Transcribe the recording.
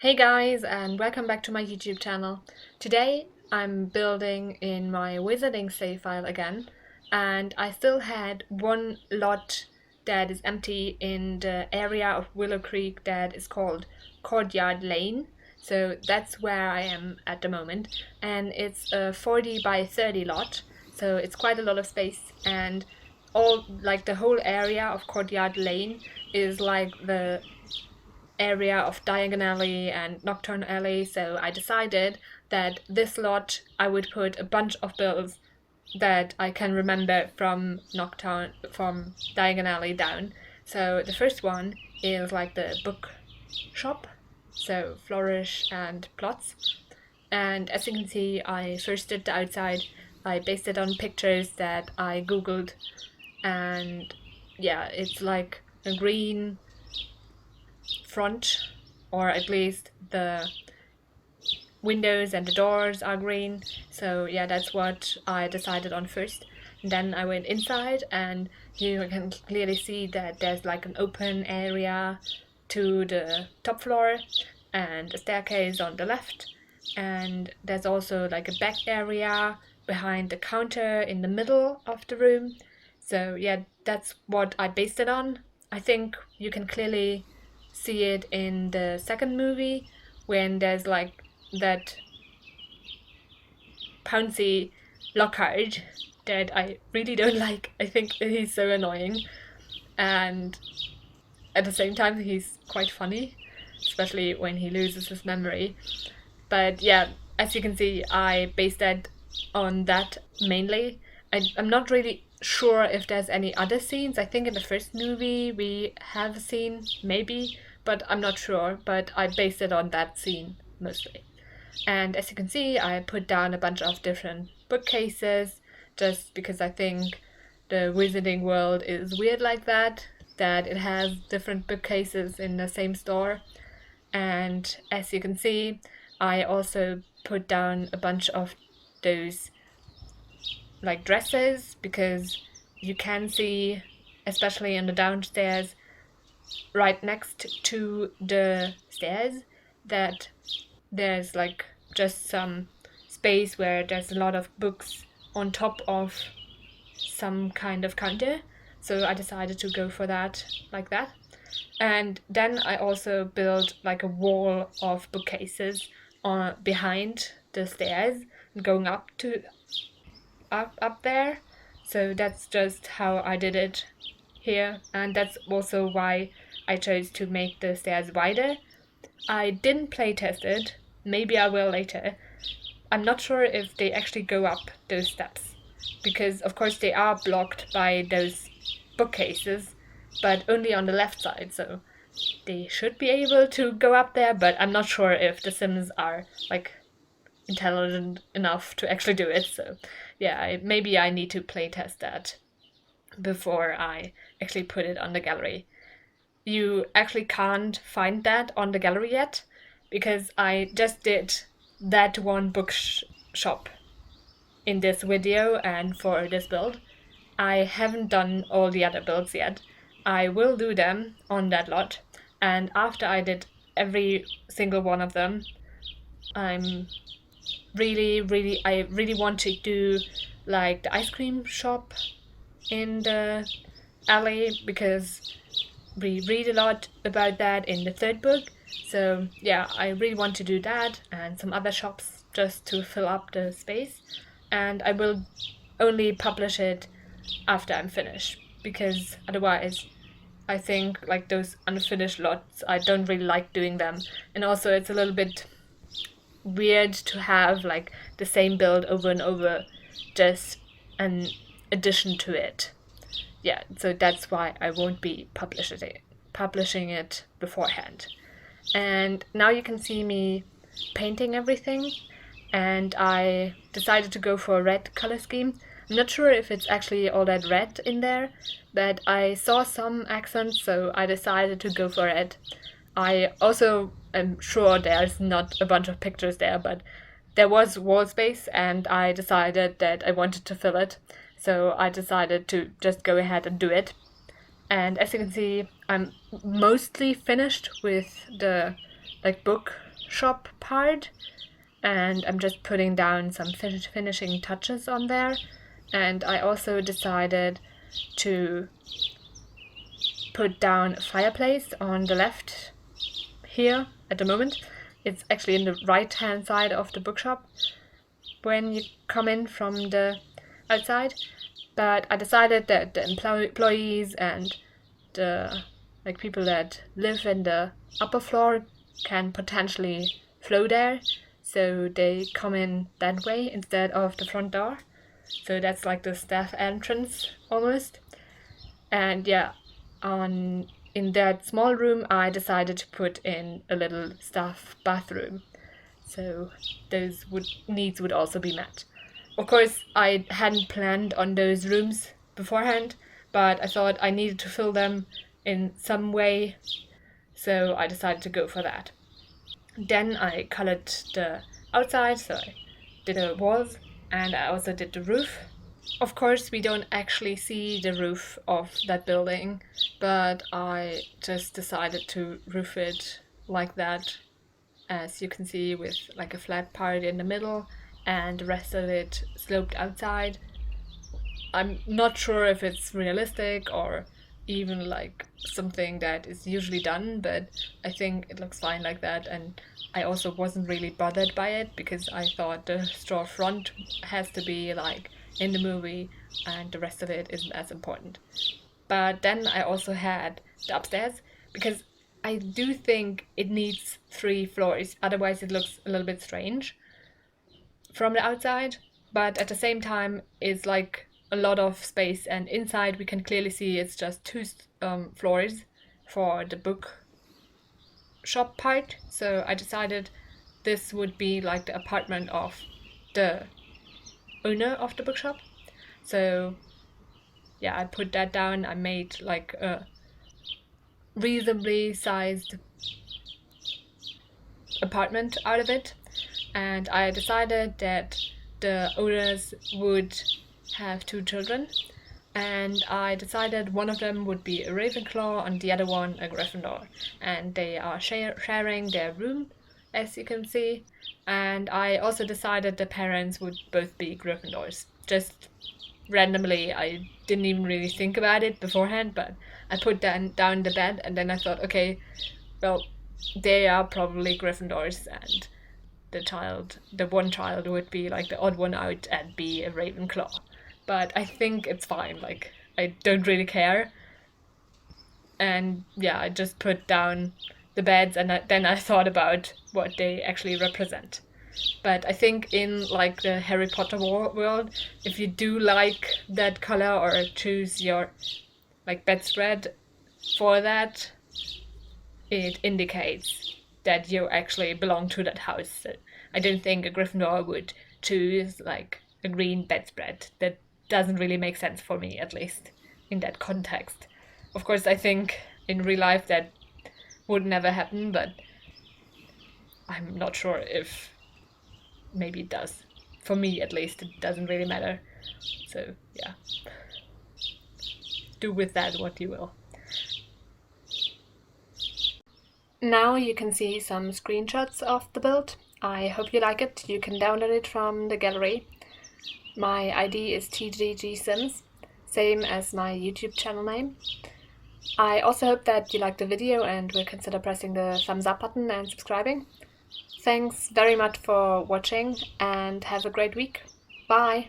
Hey guys, and welcome back to my YouTube channel. Today I'm building in my wizarding save file again, and I still had one lot that is empty in the area of Willow Creek that is called Courtyard Lane. So that's where I am at the moment, and it's a 40 by 30 lot, so it's quite a lot of space, and the whole area of Courtyard Lane is like the area of Diagon Alley and Nocturne Alley, so I decided that this lot I would put a bunch of bills that I can remember from Diagon Alley down. So the first one is like the book shop, so Flourish and Blotts. And as you can see, I first did the outside. I based it on pictures that I googled, and yeah, it's like a green front, or at least the windows and the doors are green. So yeah, that's what I decided on first. And then I went inside, and you can clearly see that there's like an open area to the top floor and a staircase on the left, and there's also like a back area behind the counter in the middle of the room. So yeah, that's what I based it on. I think you can clearly see it in the second movie when there's like that Pouncy Lockhart that I really don't like. I think he's so annoying, and at the same time he's quite funny, especially when he loses his memory. But yeah, as you can see, I based that on that mainly. I'm not really sure if there's any other scenes. I think in the first movie we have a scene, maybe, but I'm not sure. But I based it on that scene mostly. And as you can see, I put down a bunch of different bookcases just because I think the Wizarding world is weird like that it has different bookcases in the same store. And as you can see, I also put down a bunch of those like dresses, because you can see, especially in the downstairs right next to the stairs, that there's like just some space where there's a lot of books on top of some kind of counter. So I decided to go for that like that. And then I also built like a wall of bookcases behind the stairs going up there. So that's just how I did it here, and that's also why I chose to make the stairs wider. I didn't playtest it, maybe I will later. I'm not sure if they actually go up those steps, because of course they are blocked by those bookcases, but only on the left side, so they should be able to go up there, but I'm not sure if the Sims are like intelligent enough to actually do it. So yeah, maybe I need to playtest that before I actually put it on the gallery. You actually can't find that on the gallery yet, because I just did that one bookshop in this video and for this build. I haven't done all the other builds yet. I will do them on that lot, and after I did every single one of them, I really want to do like the ice cream shop in the alley, because we read a lot about that in the third book. So yeah, I really want to do that and some other shops just to fill up the space, and I will only publish it after I'm finished, because otherwise I think like those unfinished lots, I don't really like doing them, and also it's a little bit weird to have like the same build over and over, just an addition to it. Yeah, so that's why I won't be publishing it beforehand. And now you can see me painting everything, and I decided to go for a red color scheme. I'm not sure if it's actually all that red in there, but I saw some accents, so I decided to go for it. I also am sure there's not a bunch of pictures there, but there was wall space, and I decided that I wanted to fill it, so I decided to just go ahead and do it. And as you can see, I'm mostly finished with the like book shop part, and I'm just putting down some finishing touches on there. And I also decided to put down a fireplace on the left here at the moment. It's actually in the right hand side of the bookshop when you come in from the outside. But I decided that the employees and the people that live in the upper floor can potentially flow there, so they come in that way instead of the front door. So that's like the staff entrance almost. And yeah, in that small room I decided to put in a little staff bathroom, so those needs would also be met. Of course, I hadn't planned on those rooms beforehand, but I thought I needed to fill them in some way, so I decided to go for that. Then I colored the outside, so I did the walls, and I also did the roof. Of course, we don't actually see the roof of that building, but I just decided to roof it like that, as you can see, with like a flat part in the middle and the rest of it sloped outside. I'm not sure if it's realistic or even like something that is usually done, but I think it looks fine like that. And I also wasn't really bothered by it because I thought the straw front has to be like in the movie and the rest of it isn't as important. But then I also had the upstairs, because I do think it needs 3 floors, otherwise it looks a little bit strange from the outside, but at the same time it's like a lot of space, and inside we can clearly see it's just 2 floors for the book shop part. So I decided this would be like the apartment of the owner of the bookshop. So yeah, I put that down. I made like a reasonably sized apartment out of it, and I decided that the owners would have 2 children, and I decided one of them would be a Ravenclaw and the other one a Gryffindor, and they are sharing their room, as you can see. And I also decided the parents would both be Gryffindors, just randomly. I didn't even really think about it beforehand, but I put down the bed, and then I thought, okay, well, they are probably Gryffindors, and the one child would be like the odd one out and be a Ravenclaw. But I think it's fine, like, I don't really care. And yeah, I just put down the beds, and then I thought about what they actually represent. But I think in like the Harry Potter world, if you do like that color or choose your like bedspread for that, it indicates that you actually belong to that house. So I don't think a Gryffindor would choose like a green bedspread. That doesn't really make sense for me, at least in that context. Of course, I think in real life that would never happen, but I'm not sure if maybe it does. For me, at least, it doesn't really matter. So yeah, do with that what you will. Now you can see some screenshots of the build. I hope you like it. You can download it from the gallery. My ID is TGGSims, same as my YouTube channel name. I also hope that you liked the video and will consider pressing the thumbs up button and subscribing. Thanks very much for watching, and have a great week. Bye!